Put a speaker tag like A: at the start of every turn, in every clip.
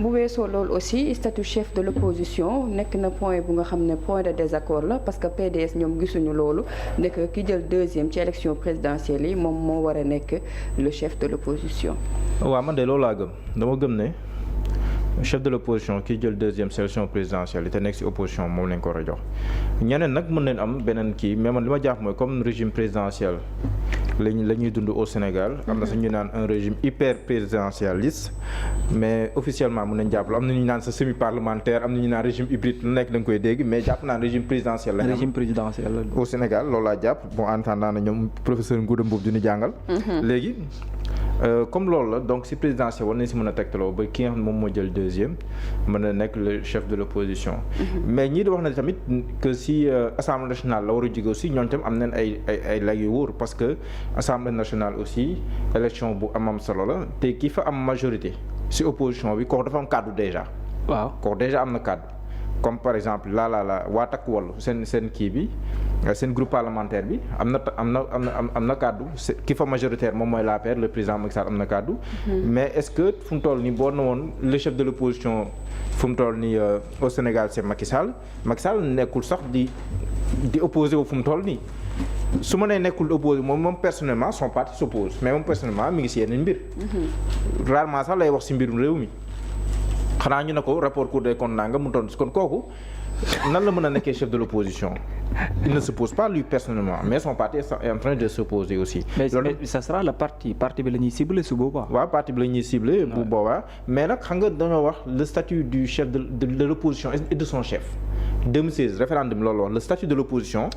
A: bu weesoo loolu aussi statut chef de l'opposition nekk na point bu nga xam ne point de désaccord la parce que PDS ñoom gisuñu loolu nekk ki jël deuxième ci élection présidentielle yi moom moo war a nekk le chef de l'opposition.
B: waaw man de loolu laa gëm dama gëm ne chef de l'opposition ki jël deuxième sélection présidentielle yi te nekk ci opposition moom lañ ko war a jox ñeneen nag mën nañ am beneen kii mais man li ma jàpp mooy comme régime présidentiel la ñuy dund au Sénégal am na sax ñu naan un régime hyper présidentialiste mais officiellement mën nañ jàpp am na ñu naan sa semi parlementaire am na ñu naan régime hybride lu nekk da nga koy dégg mais jàpp naa régime présidentiel la
C: régime présidentiel
B: au Sénégal loolu laa jàpp bon en attendant na ñoom professeur Ngouda Mboup di ñu jàngal léegi comme loolu la donc si présidentiel war nañ si mën a tegtaloo ba ki nga xam ne moom moo jël deuxième mën a nekk le chef de l'opposition mais ñii di wax na tamit que si assemblée nationale la war a jóge aussi ñoom tam am nañ ay lay yu wóor parce que assemblée nationale aussi élection bu am solo la te ki fa am majorité si opposition bi kooku dafa am kàddu déjà
C: waaw
B: kooku déjà am na kàddu comme par exemple la waa takk Wallu seen kii bi seen groupe parlementaire bi am na kàddu ki fa majoritaire moom mooy l'APR le président Macky Sall am na kàddu mais est-ce que fu mu toll nii boo ne woon le chef de l'opposition fu mu toll nii au Sénégal c'est Macky Sall nekkul sax di opposé wu fu mu toll nii su ma nee nekkul opposé moom personnellement son parti s'oppose mais moom personnellement mi ngi si yeneen mbir rarement sax lay wax si mbirum réew mi xanaa ñu ne ko rapport Cour des comptes nga mu tontu kon kooku nan la mën a nekkee chef de l'opposition il ne s'oppose pas lui personnellement mais son parti est en train de s'opposer aussi.
C: mais ça sera le parti bi la ñuy ciblé su boobaa.
B: waaw parti bi la ñuy ciblé bu boobaa mais nag xam nga dañoo wax le statut du chef de l'opposition et de son chef 2016 référendum loolu wax le statut de l'opposition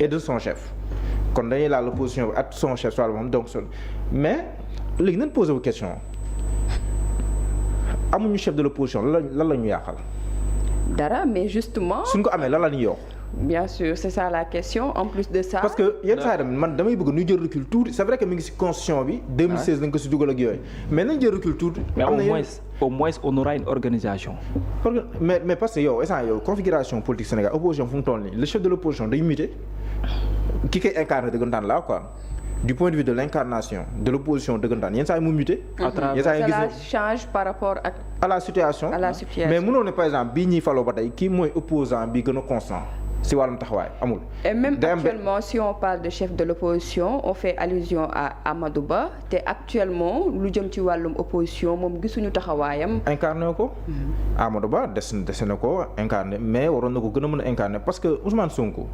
B: et de son chef kon dañuy laal l'opposition ak son chef soit moom donc mais léegi nañ posé wu question amuñu chef de l'opposition lan la ñu yàqal.
A: dara mais justement.
B: suñ ko amee lan la ñuy yokk.
A: bien sûr c'est ça la question en plus de ça.
B: parce que yenn saa yi man damay bëgg ñu jël recul tuuti c'est vrai que mi ngi ci constitution bi. 2016 dañ ko ci dugal ak yooyu mais nañ jël recul tuuti.
C: mais au moins on aura une organisation.
B: mais parce que yow configuration politique Sénégal opposition fu mu toll nii le chef de l'opposition day muté ki koy incarné dëggantaan la quoi. du point de vue de l'incarnation de l'opposition dëggantaan yenn saa yi mu muté.
A: cela change par rapport
B: à la situation. mais mënoo ne par exemple bii ñuy faloo ba tey kii mooy opposant bi gën a constant si wàllum taxawaay amul.
A: et même actuellement si on parle de chef de l'opposition on fait allusion à Amadou Ba te actuellement lu jëm ci wàllum opposition moom gisuñu taxawaayam.
B: incarné ko. Amadou Ba des na ko incarné mais waroon na ko gën a mën a incarné parce que Ousmane Sonko.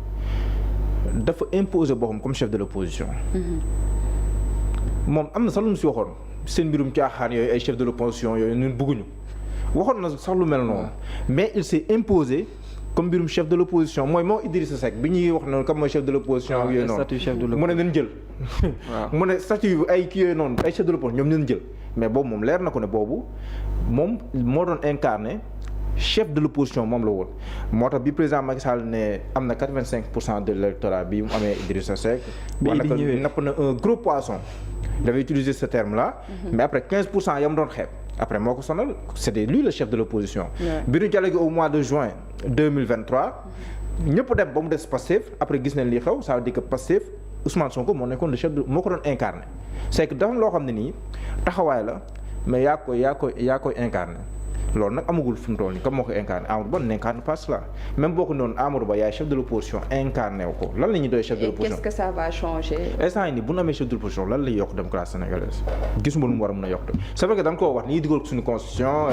B: dafa imposer boppam comme chef de l'opposition moom am na sax lu mu si waxoon seen mbirum caaxaan yooyu ay chef de l'opposition yooyu ñun bëgguñu waxoon na sax lu mel noonu mais il s'est imposé comme mbirum chef de l'opposition mooy moo Idrissa Seck bi ñuy wax noonu comme mooy chef de l'opposition ak yooyu noonu mu ne nañ jël mu ne statut ay kii yooyu noonu ay chef de l'opposition ñoom nañ jël mais boobu moom leer na ko ne boobu moom moo doon incarné chef de l'opposition moom la woon moo tax bi président Macky Sall ne am na 85% de l'électorat bi mu amee Idrissa Seck wala que napp na un gros poisson dafay utiliser ce terme là mais après 15% yam doon xeeb après moo ko sonal c'était lui le chef de l'opposition bi ñu dialogué au mois de juin 2023 ñëpp dem ba mu des Pastef après gis nañ lii xew ça veut dire que Pastef Ousmane Sonko moo nekkoon le chef de moo ko doon incarné c'est que dafa loo xam ne nii taxawaay la mais yaa koy incarné loolu nag amagul fi mu toll nii comme moo ko incarné Amadou Ba n'incarne pas cela même boo ko noonu Amadou Ba yaay chef de l'opposition incarné wu ko lan la ñuy doy chef de l'opposition.
A: et qu'est-ce que ça va changer.
B: instant yii nii bu ñu amee chef de l'opposition lan lay yokk démocratie sénégalaise gisuma lu mu war a mën a yokk c'est vrai que da nga koo wax ni ñuy digal ko suñu constitution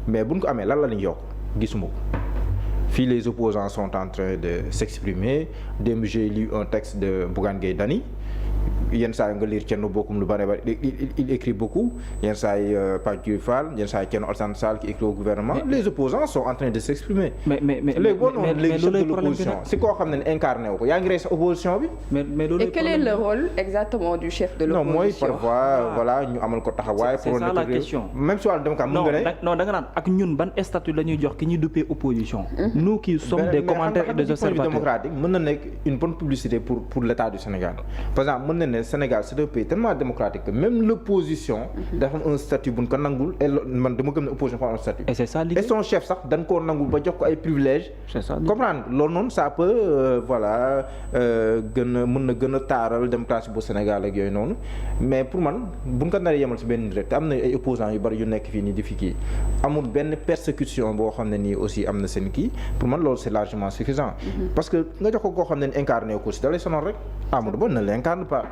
B: mais bu ñu ko amee lan la ñuy yokk gisuma ko fii les opposants sont en train de s'exprimer démb j'ai lu un texte de Bougane Gueye Dany yenn saa yi nga lire Thierno Bocoum lu bari il écrit beaucoup yenn saa yi Pape Djibril Fall yenn saa yi Thierno Alassane Sall qui écrit au gouvernement les opposants sont en train de s'exprimer léegi boo noonu léegi chef de l'opposition si koo xam ne incarné wu ko yaa ngi rey sa opposition bi
A: et quel est le rôle exactement du chef de l'opposition
B: non mooy parfois voilà ñu amal ko taxawaay
C: c'est ça la question
B: même si wàllu démocrate mën nga ne
C: non da nga naan ak ñun ban statut la ñuy jox ki ñuy duppee opposition nous qui sommes des commentaires et des observateurs
B: démocratique mën na nekk une bonne publicité pour l'état du Sénégal par exemple mën na ne Sénégal c'est un pays tellement démocratique que même l'opposition dafa am un statut bu ñu ko nangul et man dama gëm ne opposition fa am un statut.
C: Et c'est ça liggéey.
B: Et son chef sax dañ koo nangul ba jox ko ay privilèges.
C: C'est ça
B: comprendre loolu noonu ça peut gën a mën na gën a taaral démocratie bu Sénégal ak yooyu noonu mais pour man bu ñu ko naree yemal si benn nit rek te am na ay opposants yu bari yu nekk fii nii di fi kii amul benn persécution boo xam ne nii aussi am na seen kii pour man loolu c'est largement suffisant. parce que nga jox ko koo xam ne incarné ko si da lay sonal rek Amadou Ba ne l'incarne pas.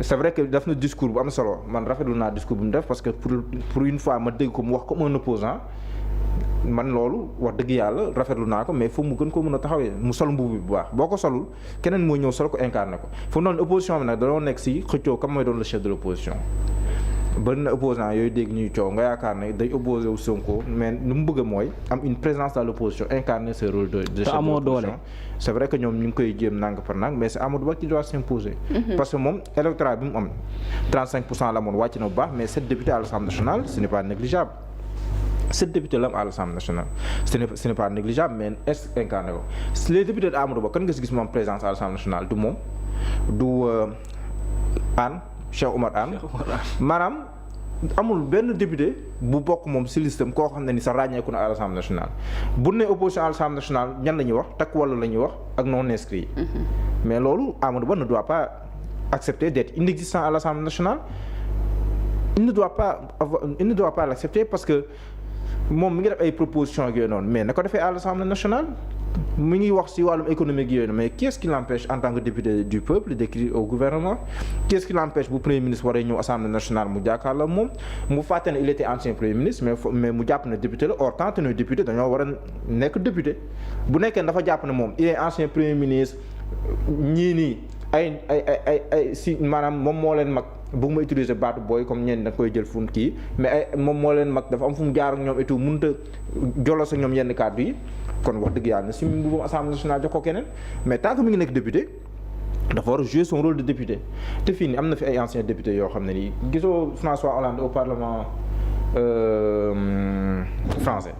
B: c'est vrai que daf na discours bu am solo man rafetlu naa discours bu mu def parce que pour une fois ma dégg ko mu wax comme un opposant man loolu wax dëgg yàlla rafetlu naa ko mais foofu mu gën koo mën a taxawee mu sol mbubu bi bu baax boo ko solul keneen mooy ñëw sol ko incarné ko fu mu noonu opposition bi nag dañoo nekk si xëccoo comme mooy doon le chef de l'opposition. bëri na opposant yooyu dégg ñuy coow nga yaakaar ne day opposé wu Sonko mais lu mu bëgg mooy am une présence dans l'opposition incarner ce rôle de chef de l'opposition. C'est vrai que ñoom ñu ngi koy jéem nang par nang mais c'est Amadou Ba qui doit s'imposer. Parce que moom électorat bi mu am 35% la moon wàcc na bu baax mais 7 députés à l'Assemblée nationale ce n'est pas négligeable. 7 députés la am à l'Assemblée nationale ce n'est pas négligeable mais est-ce que incarné ko les députés de Amadou Ba kan nga si gis moom présence à l'Assemblée nationale du moom du Anne Cheikh Oumar Anne maanaam amul benn député bu bokk moom ci listam koo xam ne ni sax ràññeeku na à l'Assemblée nationale bu ne opposition à l'Assemblée nationale ñan la ñuy wax takk wàllu la ñuy wax ak non inscrits mais loolu Amadou Ba ne doit pas accepter d'être inexistant à l'Assemblée nationale il ne doit pas l'accepter parce que moom mi ngi def ay propositions ak yooyu noonu mais na ko defee à l'Assemblée nationale mi ngi wax ci wàllum économique yooyu mais qu'est-ce qui l'empêche en tant que député du peuple d'écrire au gouvernement qu'est-ce qui l'empêche bu premier ministre waree ñëw Assemblée nationale mu jàkkaarloo moom mu fàtte ne il était ancien premier ministre mais mu jàpp ne député la or tant que député dañoo war a nekk député bu nekkee dafa jàpp ne moom il est ancien premier ministre ñii nii ay si maanaam moom moo leen mag bëgguma utiliser baatu booy comme ñenn da koy jël fu kii mais moom moo leen mag dafa am fu mu jaar ak ñoom et tout mënut a jolo sa ñoom yenn kàddu yi kon wax dëgg yàlla si bu Assemblée nationale jox ko keneen mais tant que mi ngi nekk député dafa war a jouer son rôle de député te fii nii am na fi ay anciens députés yoo xam ne nii gisoo François Hollande au Parlement français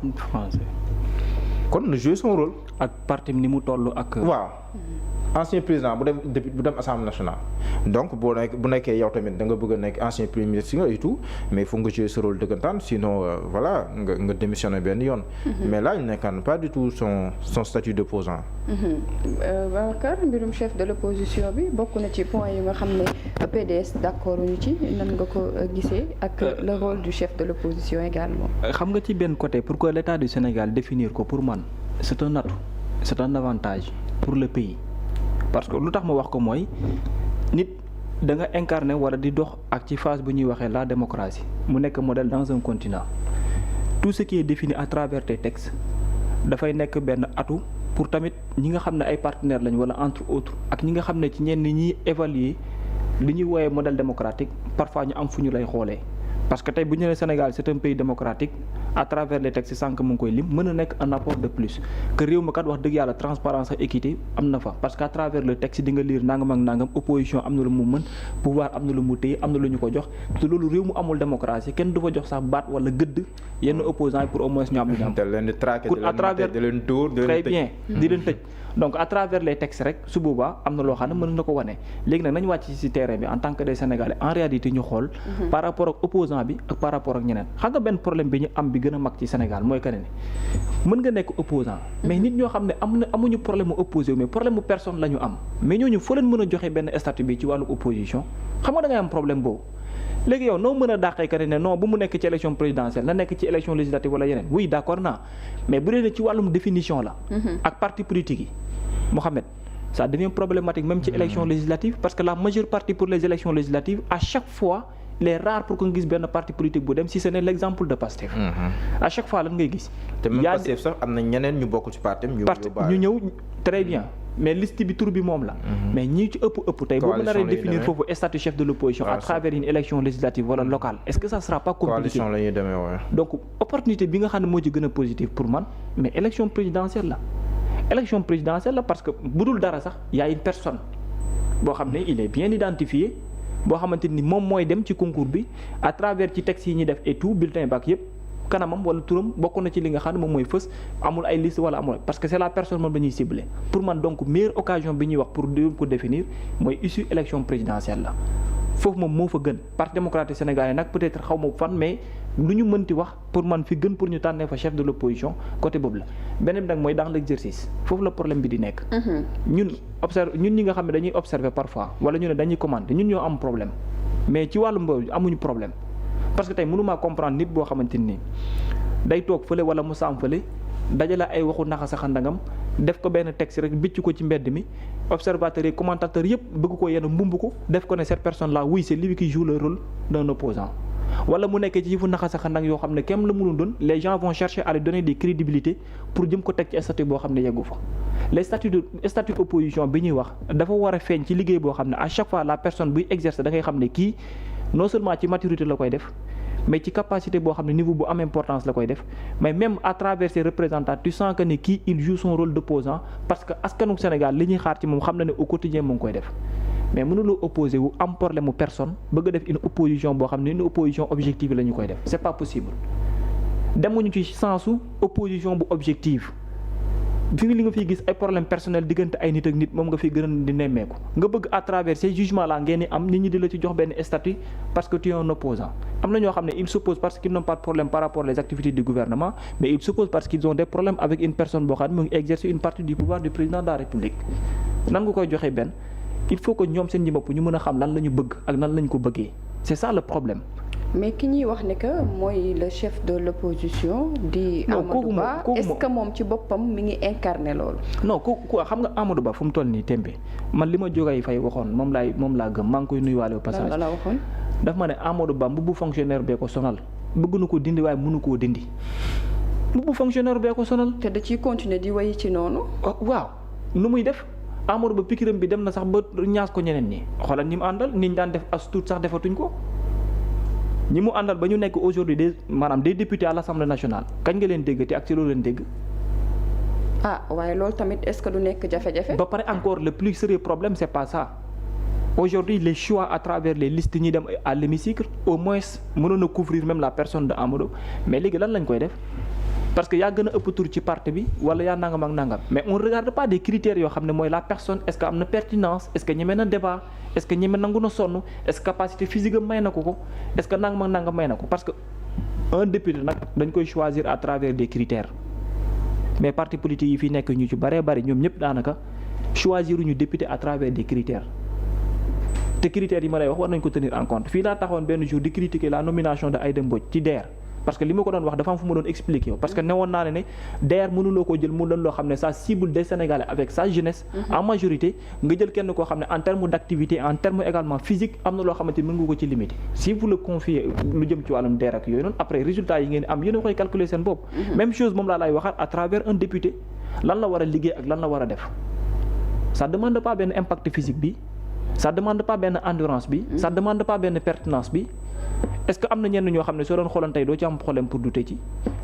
B: kon na jouer son rôle.
C: ak parti ni mu toll ak.
B: waaw ancien président bu dem Assemblée nationale donc bu nekkee yow tamit da nga bëgg a nekk ancien premier ministre nga et tout mais il faut nga jouer ce rôle dëggantaan sinon voilà nga démissionner benn yoon. mais là il n'incarne pas du tout son statut d'opposant.
A: Babacar mbirum chef de l'opposition bi bokk na ci point yi nga xam ne PDS d'accord ñu ci nan nga ko gisee ak le rôle du chef de l'opposition également.
C: xam nga ci benn côté pour que l'État du Sénégal définir ko pour man c'est un atout c'est un avantage pour le pays. parce que lu tax ma wax ko mooy nit da nga incarner wala di dox ak ci phase bu ñuy waxee la démocratie mu nekk modèle dans un continent tout ce qui est défini à travers tes textes dafay nekk benn atout pour tamit ñi nga xam ne ay partenaires lañu wala entre autres ak ñi nga xam ne ci ñenn ñi évaluer li ñuy woowee modèle démocratique parfois ñu am fu ñu lay xoolee. parce que tey bu ñu nee Sénégal c'est un pays démocratique à travers les textes sànq mu ngi koy lim mën a nekk un apport de plus que réew ma kat wax dëgg yàlla transparence ak équité am na fa parce que à travers le texte di nga lire nangam ak nangam opposition am na lu mu mën pouvoir am na lu mu téye am na lu ñu ko jox te loolu réew mu amul démocratie kenn du fa jox sax baat wala gëdd yenn opposants yi pour au moins ñu am lu ñu am.
B: da leen di traquer
C: pour à travers
B: di leen dóor
C: très bien di leen tëj. donc à travers les textes rek su boobaa am na loo xam ne mën na ko wane léegi nag nañu wàcc ci terrain bi en tant que des Sénégalais en réalité ñu xool. par rapport ak opposant bi ak par rapport ak ñeneen xam nga benn problème bi ñu am bi gën a mag ci Sénégal mooy que ne mën nga nekk opposant mais nit ñoo xam ne amuñu problème mu opposé mais problème mu personne la ñu am mais ñooñu foo leen mën a joxe benn statut bi ci wàllu opposition xam nga da ngay am problème boobu. léegi yow noo mën a dàqee que ne non bu mu nekk ci élection présidentielle na nekk ci élection législative wala yeneen oui d'accord naa mais bu dee ne ci wàllum définition la. ak parti politique yi. Mohamed ça devient problématique même ci élection législative parce que la majeure partie pour les élections législatives à chaque fois il est rare pour que nga gis benn parti politique bu dem si ce n'est l'exemple de Pastef. à chaque fois lan ngay gis.
B: te même Pastef sax am na ñeneen ñu bokk ci parti ñu
C: ñëw très bien mais liste bi tur bi moom la. mais ñi ci ëpp tey boo mën a définir foofu statut chef de l'opposition à travers une élection législative wala locale est-ce que ça sera pas compliqué
B: coalition la ñuy demee waaye.
C: donc opportunité bi nga xam ne moo ci gën a positive pour man mais élection présidentielle la. élection présidentielle la parce que bu dul dara sax y a une personne boo xam ne il est bien identifié boo xamante ni moom mooy dem ci concours bi à travers ci textes yi ñuy def et tout bulletin bac yëpp kanamam wala turam bokk na ci li nga xam ne moom mooy fës amul ay liste wala amul parce que c'est la personne moom dañuy cibler pour man donc meilleure occasion bi ñuy wax pour ko définir mooy issue élection présidentielle la foofu moom moo fa gën parti démocratique sénégalais nag peut-être xaw ma fan mais lu ñu mënti wax pour man fi gën pour ñu tànnee fa chef de l'opposition côté boobu la beneen bi nag mooy dans l'exercice foofu la problème bi di nekk. ñun ñi nga xam ne dañuy observer parfois wala ñu ne dañuy commenter ñun ñoo am problème mais ci wàllu mboobu amuñu problème parce que tey mënumaa comprendre nit boo xamante ni day toog fële wala mu saam fële dajale ay waxu naxa sa xandangam def ko benn texte rek bicc ko ci mbedd mi observateurs yi commentateurs yëpp bëgg ko yenn mbumb ko def ko ne cette personne là oui c'est lui qui joue le rôle d'un opposant wala mu nekkee ci yëfu naxa sa xandang yoo xam ne kenn la mënul doon les gens vont chercher à lui donner des crédibilités pour jëm ko teg ci statut boo xam ne yeggu fa les statut opposition bi ñuy wax dafa war a feeñ ci liggéey boo xam ne à chaque fois la personne buy exercer da ngay xam ne kii non seulement ci maturité la koy def mais ci capacité boo xam ne niveau bu am importance la koy def mais même à travers ses représentants tu sens que ni kii il joue son rôle d'opposant parce que askanu Sénégal li ñuy xaar ci moom xam na ne au quotidien mu ngi koy def mais mënuloo opposé wu am problème mu personne bëgg a def une opposition boo xam ne une opposition objective la ñu koy def c'est pas possible demuñu ci sensu opposition bu objective fi li nga fiy gis ay problème personnel diggante ay nit ak nit moom nga fiy gën a di nemmeeku nga bëgg à travers ces jugements là ngeen di am nit ñi di la ci jox benn statut parce que tu es un opposant am na ñoo xam ne ils s'opposent parce qu'ils n'ont pas de problème par rapport aux activités du gouvernement mais ils s'opposent parce qu'ils ont des problèmes avec une personne boo xam ne mu ngi exercer une partie du pouvoir du président de la République nan nga koy joxee benn il faut que ñoom seen ñi bopp ñu mën a xam lan la ñu bëgg ak nan la ñu ko bëggee c'est ça le problème.
A: mais ki ñuy wax ne que mooy le chef de l'opposition di Amadou Ba est-ce que moom ci boppam mi ngi incarné loolu.
C: non ku xam nga Amadou Ba fu mu toll nii tembe man li ma jógee fay waxoon moom laa gëm maa ngi koy nuyuwaale au passage.
A: lan la waxoon.
C: daf ma ne Amadou Ba mbubbu fonctionnaire bee ko sonal bëgg na ko dindi waaye mënu koo dindi mbubbu fonctionnaire bee ko sonal.
A: te da ciy continuer di wéy ci noonu.
C: waaw nu muy def Amadou Ba pikiram bi dem na sax ba ñaas ko ñeneen ñi xoolal ñi mu àndal ni ñu daan def as tuut sax defatuñ ko. ñi mu àndal ba ñu nekk aujourd'hui des députés à l'Assemblée nationale kañ nga leen dégg te ak ci loolu leen dégg.
A: waaye loolu tamit est-ce que du nekk jafe-jafe.
C: ba pare encore le plus sérieux problème c'est pas ça aujourd'hui les choix à travers les listes ñi dem à l'hémicycle au moins mënoon a couvrir même la personne de Amadou mais léegi lan lañ koy def parce que yaa gën a ëpp tur ci parti bi wala yaa nangam ak nangam mais on regarde pas des critères yoo xam ne mooy la personne est-ce que am na pertinence est-ce que ñeme na débat est-ce que ñeme nangu na sonn est-ce que capacité physique am may na ko est-ce que nangam ak nangam may na ko parce que un député nag dañ koy choisir à travers des critères mais parti politique yi fi nekk ñu ci bëree bëri ñoom ñëpp daanaka choisir ñu député à travers des critères te critères yi ma lay wax war nañ ko tenir en compte fii laa taxawoon benn jour di critiquer la nomination de Aïda Mbodj ci DER parce que li ma ko doon wax dafa am fu ma doon expliquer parce que newoon naa ne DER mënuloo koo jël mu doon loo xam ne ça cible des Sénégalais avec sa jeunesse en majorité nga jël kenn koo xam ne en termes d'activité en termes également physique am na loo xamante ni mën nga ko ci limiter si vous le confiez lu jëm ci wàllum DER ak yooyu noonu après résultat yi ngeen am yéen a koy calculer seen bopp même chose moom laa lay waxaat à travers un député lan la war a liggéey ak lan la war a def ça demande pas benn impact physique bi ça demande pas benn endurance bi ça demande pas benn pertinence bi est-ce que am na ñenn ñoo xam ne soo doon xoolan tey doo ci am problème pour douter ci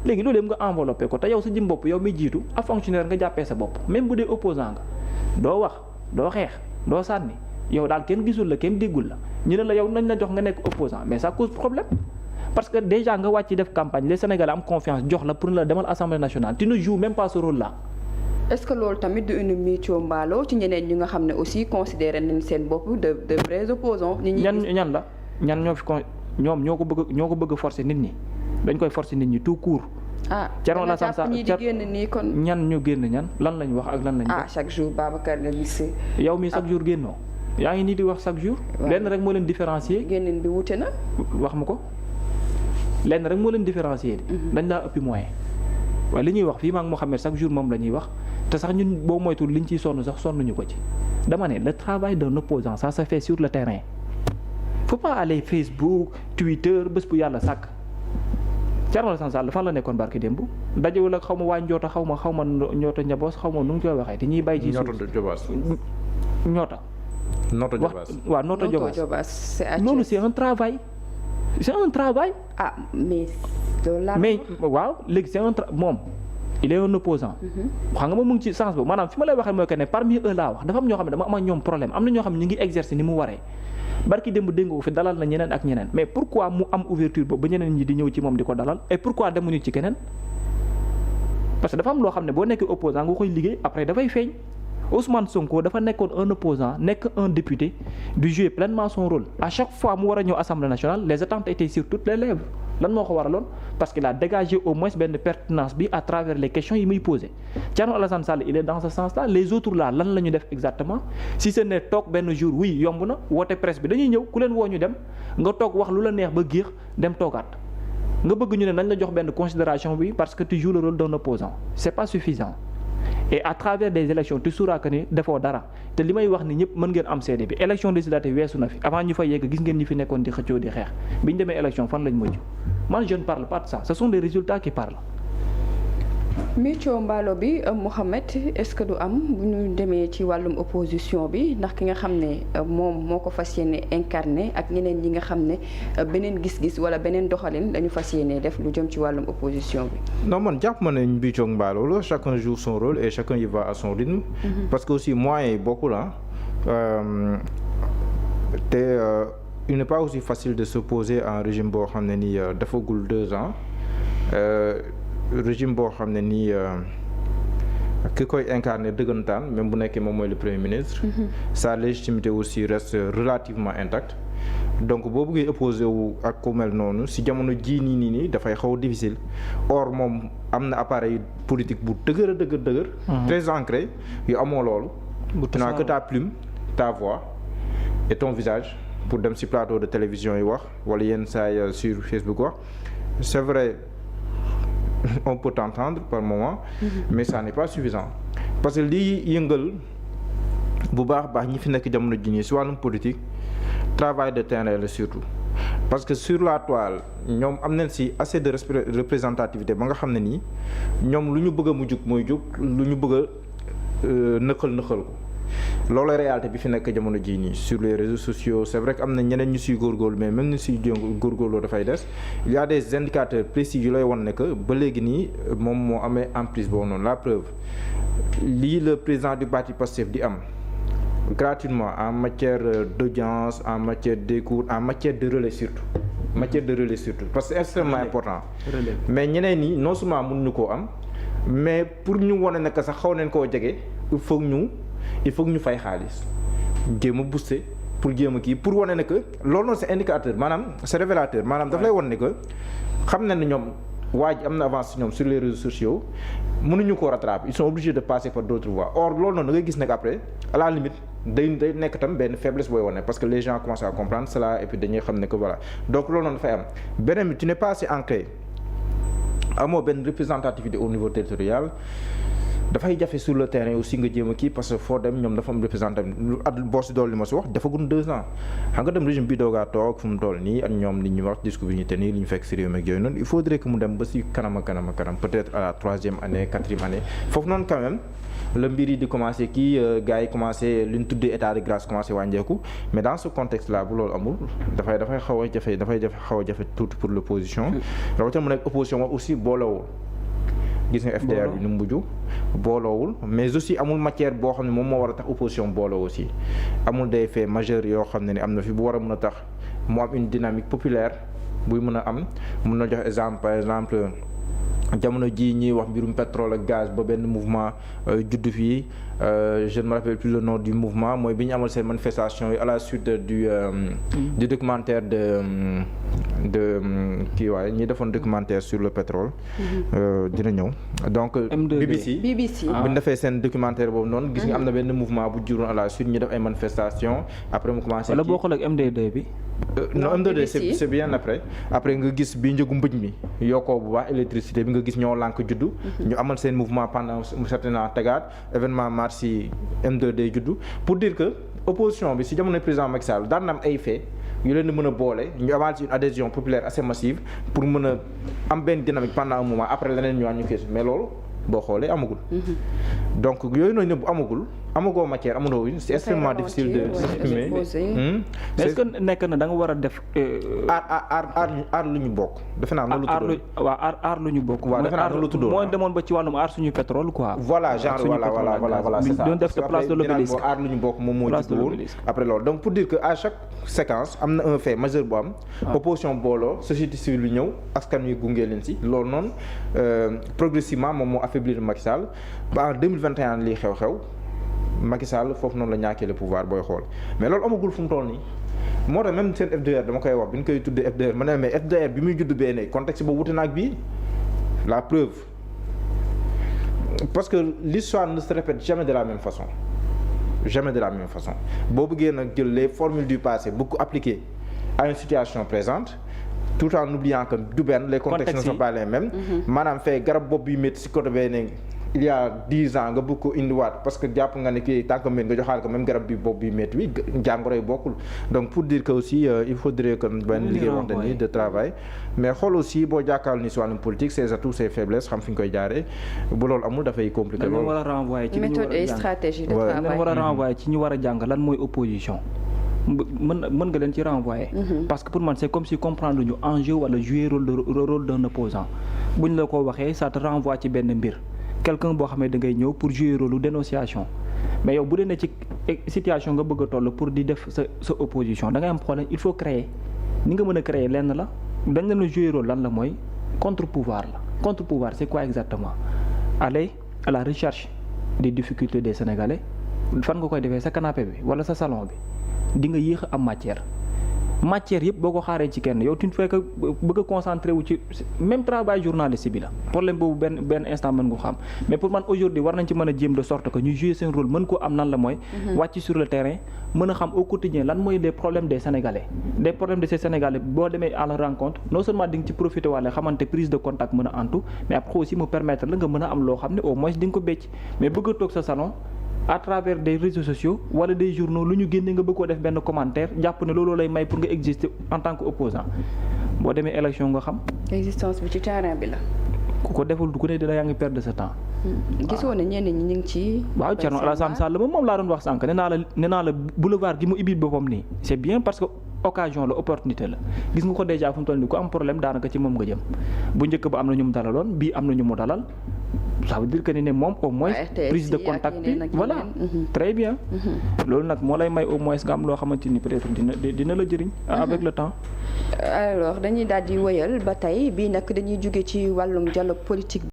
C: léegi loolu yëpp nga enveloppé ko te yow sa jëm bopp yow mi jiitu a fonctionnaire nga jàppee sa bopp même bu dee opposant nga doo wax doo xeex doo sànni yow daal kenn gisul la kenn déggul la ñu ne la yow nañ la jox nga nekk opposant mais ça cause problème parce que déjà nga wàcc def campagne les Sénégalais am confiance jox la pour la demal Assemblée nationale tu ne joues même pas ce rôle là.
A: est-ce que loolu tamit du une miccoo mbaaloo ci ñeneen ñi nga xam ne aussi considéré nañ seen bopp de vrais opposants
C: ñan la ñan ñoo fi ñoom ñoo ko bëgg forcer nit ñi dañ koy forcer nit ñi tout court. Thierno Alassane Sall
A: ñi di génn nii kon.
C: ñan ñu génn ñan lan lañ wax ak lan lañ wax.
A: chaque jour Babacar nga gis.
C: yow mi chaque jour génnoo yaa ngi nii di wax chaque jour. lenn rek moo leen différencier.
A: génnin bi wute na.
C: wax ma ko lenn rek moo leen différencier. dañ laa ëppi moyen waaye li ñuy wax fii maa ngi Mouhamed chaque jour moom la ñuy wax te sax ñun boo moytuwul liñ ciy sonn sax sonnuñu ko ci dama ne le travail d'un opposant ça se fait sur le terrain. faut pas aller Facebook Twitter bés bu yàlla sàkk Thierno Alassane Sall fan la nekkoon barki démb dajewul ak xaw ma waa Njoota xaw ma Njoota Njaboos xaw ma nu mu koy waxee te ñuy bàyyi ci suuf Njoota waaw Njoota Jobaas loolu c'est un travail mais waaw léegi c'est un moom il est un opposant xam nga moom mu ngi ci sens boobu maanaam fi ma lay waxee mooy que ne parmi eux laa wax dafa am ñoo xam ne dama am ak ñoom problème am na ñoo xam ne ñu ngi exercer ni mu waree barki démb dégg nga fi dalal na ñeneen ak ñeneen mais pourquoi mu am ouverture boobu ba ñeneen ñi di ñëw ci moom di ko dalal et pourquoi demuñu ci keneen parce que dafa am loo xam ne boo nekkee opposant nga koy liggéey après dafay feeñ Ousmane Sonko dafa nekkoon un opposant nekk un député du jouer pleinement son rôle à chaque fois mu war a ñëw assemblée nationale les attentes étaient sur toutes les lèvres lan moo ko waraloon parce qu'il a dégagé au moins benn pertinence bi à travers les questions yi muy posé Thierno Alassane Sall il est dans ce sens-là les autres là lan la ñu def exactement si ce n'est toog benn jour oui yomb na woote presse bi dañuy ñëw ku leen woo ñu dem nga toog wax lu la neex ba géex dem toogaat nga bëgg ñu ne nañ la jox benn considération bi parce que tu joues le rôle d'un opposant c'est pas suffisant et à travers des élections tu sauras que ni defoo dara te li may wax ni ñëpp mën ngeen am seede bi élection législative weesu na fi avant ñu fa yegg gis ngeen ñi fi nekkoon di xëccoo di xeex bi ñu demee élection fan lañ mujj man je ne parle pas de ça ce sont des résultats qui parlent.
A: Micco Mballo bi Mouhamed est-ce que du am bu ñu demee ci wàllum opposition bi ndax ki nga xam ne moom moo ko fas yéene incarné ak ñeneen ñi nga xam ne beneen gis-gis wala beneen doxalin dañu fas yéene def lu jëm ci wàllum opposition bi.
B: non man jàpp ma ne Micco Mballo la chacun joue son rôle et chacun y va à son rythme. parce que aussi moyens yi bokkul il n'est pas aussi facile de s'opposer à un régime boo xam ne nii defagul 2 ans. régime boo xam ne nii ki koy incarner dëggantaan même bu nekkee moom mooy le premier ministre. Sa légitimité aussi reste relativement intacte donc boo bëggee opposé wu ak ku mel noonu si jamono jii nii dafay xaw a difficile or moom am na appareil politique bu dëgër. très ancré yu amoo loolu. tu n'as que ta plume ta voix et ton visage pour dem si plateau de télévision yi wax wala yenn saa yi sur Facebook wax c'est vrai. On peut t'entendre par moment mais ça n'est pas suffisant parce que lii yëngal bu baax ñi fi nekk jamono ji nii si wàllum politique travail de terrain la surtout parce que sur la toile ñoom am nañ si assez de représentativité ba nga xam ne nii ñoom lu ñu bëgg a mu jug mooy jug lu ñu bëgg a nëxal ko loolu réalité bi fi nekk jamono jii nii sur les réseaux sociaux c'est vrai que am na ñeneen ñu siy góorgóorlu mais même ñu siy góorgóorloo dafay des il y a des indicateurs précis yu lay wan ne que ba léegi nii moom moo amee emprise boobu noonu la preuve lii le président du parti Pastef di am gratuitement en matière d'audience en matière d'écoute en matière de relais surtout parce que c'est extrêmement important mais ñeneen ñi non seulement mënuñu koo am mais pour ñu wane ne que sax xaw nañ koo jege il faut que ñu fay xaalis jéem a booster pour jéem a kii pour wane ne que loolu noonu c'est indicateur maanaam c'est révélateur maanaam daf lay wan ne que xam na ne ñoom waa ji am na avance ñoom sur les réseaux sociaux mënuñu koo rattraper ils sont obligés de passer par d'autres voies or loolu noonu da ngay gis nag après à la limite day nekk tam benn faiblesse booy wane parce que les gens commencent à comprendre cela et puis dañuy xam ne que voilà donc loolu noonu dafay am beneen bi tu n'es pas assez ancré amoo benn représentativité au niveau territorial dafay jafe sur le terrain aussi nga jéem a kii parce que foo dem ñoom dafa am représentant at boo si dool li ma si wax dafa gun 2 ans xam nga dem régime bi doogaa toog fu mu toll nii ak ñoom li ñuy wax discours bi ñu tenir li ñu fekk si réew mi ak yooyu noonu il faudrait que mu dem ba si kanam peut-être à la 3e année 4e année foofu noonu quand même la mbir yi di commencer kii gars yi commencer li ñu tuddee état de grâce commencer wàññeeku mais dans ce contexte là bu loolu amul dafay xaw a jafe tuuti pour l'opposition rawatina mu nekk opposition wax aussi boolewul gis nga FDR bi nu mu mujj booloowul mais aussi amul matière boo xam ne moom moo war a tax opposition booloo aussi amul des faits majeurs yoo xam ne ni am na fi bu war a mën a tax mu am une dynamique populaire buy mën a am mën na jox exemple par exemple jamono ji ñuy wax mbirum pétrole ak gaz ba benn mouvement juddu fii je ne me rappelle plus le nom du mouvement mooy bi ñu amal seen manifestation yi à la suite du documentaire de kii waaye ñi defoon documentaire sur le pétrole dina ñëw donc BBC bu ñu defee seen documentaire boobu noonu gis nga am na benn mouvement bu juróon à la suite ñu def ay manifestation après mu commencé
C: wala bokkul ak MD2 bi
B: non M2D c'est bien après nga gis bi njëgu mbëj mi yokkoo bu baax électricité bi nga gis ñoo lànk juddu ñu amal seen mouvement pendant un certain temps tegaat événement mars yi M2D juddu pour dire que opposition bi si jamono président Macky Sall daan na am ay faits yu leen di mën a boole ñu amal ci une adhésion populaire assez massive pour mën a am benn dynamique pendant un moment après leneen ñu wàññi kees mais loolu boo xoolee amagul donc yooyu noonu bu amagul amagoo matière amuloo c'est extrêmement difficile de s'exprimer.
C: mais est-ce que nekk na da nga war a def.
B: aar lu ñu bokk. defe naa loolu tuddoon
C: aar lu ñu bokk.
B: waaw defe naa loolu tuddoon
C: mooy demoon ba ci wàllum aar suñu pétrole quoi.
B: voilà genre voilà c'est ça.
C: doon def place de l'Obélisque
B: aar lu ñu bokk moom moo jiitu woon après loolu donc pour dire que à chaque séquence am na un fait majeur bu am. opposition booloo société civile bi ñëw askan wi gunge leen si loolu noonu progressivement moom moo affaiblir Macky Sall ba en 2021 lii xew-xew. Macky Sall foofu noonu la ñàkkee le pouvoir booy xool mais loolu amagul fu mu toll nii moo tax même seen FDR dama koy wax bi ñu koy tuddee FDR ma ne mais FDR bi muy judd benn contexte boobu wute na ak bii la preuve parce que l'histoire ne se répète jamais de la même façon boo bëggee nag jël les formules du passé bu ko appliquer à une situation présente tout en oubliant que du benn les contextes ne sont pas les mêmes maanaam fee garab bopp bi métti si côté bee il y a 10 ans nga bëgg ko indiwaat parce que jàpp nga ne kii tant que nga joxaal ko même garab bi bopp bi métti bi jàngoro yi bokkul donc pour dire que aussi il faudrait que benn liggéey wax ni de travail mais xool aussi boo jàkkaarloo ni si wàllum politique ses atouts ses faiblesses xam fi ñu koy jaaree bu loolu amul dafay compliqué loolu.
C: war a renvoyer ci
A: méthode et stratégie de travail
C: war a renvoyer ci ñu war a jàng lan mooy opposition. mën nga leen ci renvoyer. parce que pour man c'est comme si comprendre ñu enjeu wala jouer rôle d'un opposant buñ la ko waxee ça te renvoie ci benn mbir. quelqu'un boo xam ne da ngay ñëw pour jouer rôle dénonciation mais yow bu dee ne ci situation nga bëgg a toll pour di def sa opposition da ngay am problème il faut créer ni nga mën a créer lenn la dañ leen a jouer rôle lan la mooy contre pouvoir la contre pouvoir c'est quoi exactement aller à la recherche des difficultés des Sénégalais fan nga koy defee sa canapé bi wala sa salon bi di nga yéex a am matière yëpp boo ko xaaree ci kenn yow tu ne fais que bëgg a concentré wu ci même travail journaliste bi la problème boobu benn instant mën nga xam mais pour man aujourd'hui war nañ ci mën a jéem de sorte que ñu jouer seen rôle mën ko am nan la mooy wàcc sur le terrain mën a xam au quotidien lan mooy les problèmes des Sénégalais de ces Sénégalais boo demee à la rencontre non seulement di nga ci profité wala xamante prise de contact mën a antu mais après aussi mu permettre la nga mën a am loo xam ne au moins di nga ko bécc mais bëgg a toog sa salon à travers des réseaux sociaux wala des journaux lu ñu génne nga bëgg koo def benn commentaire jàpp ne loolu lay may pour nga exister en tant que opposant boo demee élection nga xam.
A: existence bi ci terrain bi la.
C: ku ko deful ku ne dina yaa ngi perdre sa temps.
A: gisoo ne ñenn ñi ñu ngi ci.
C: waaw Thierno Alassane Sall moom laa doon wax sànq nee naa la boulevard gi mu ibbi boppam nii c'est bien parce que occasion la opportunité la gis nga ko déjà fu mu toll nii ku am problème daanaka ci moom nga jëm bu njëkk ba am na ñu mu dalaloon bii am na ñu mu dalal. ça veut dire que ni ne moom au moins prise de contact bi voilà très bien loolu nag moo lay may au moins nga am loo xamante ni peut-être dina la jëriñ avec le temps.
A: alors dañuy daal di wëyal ba tey bii nag dañuy jóge ci wàllum dialogue politique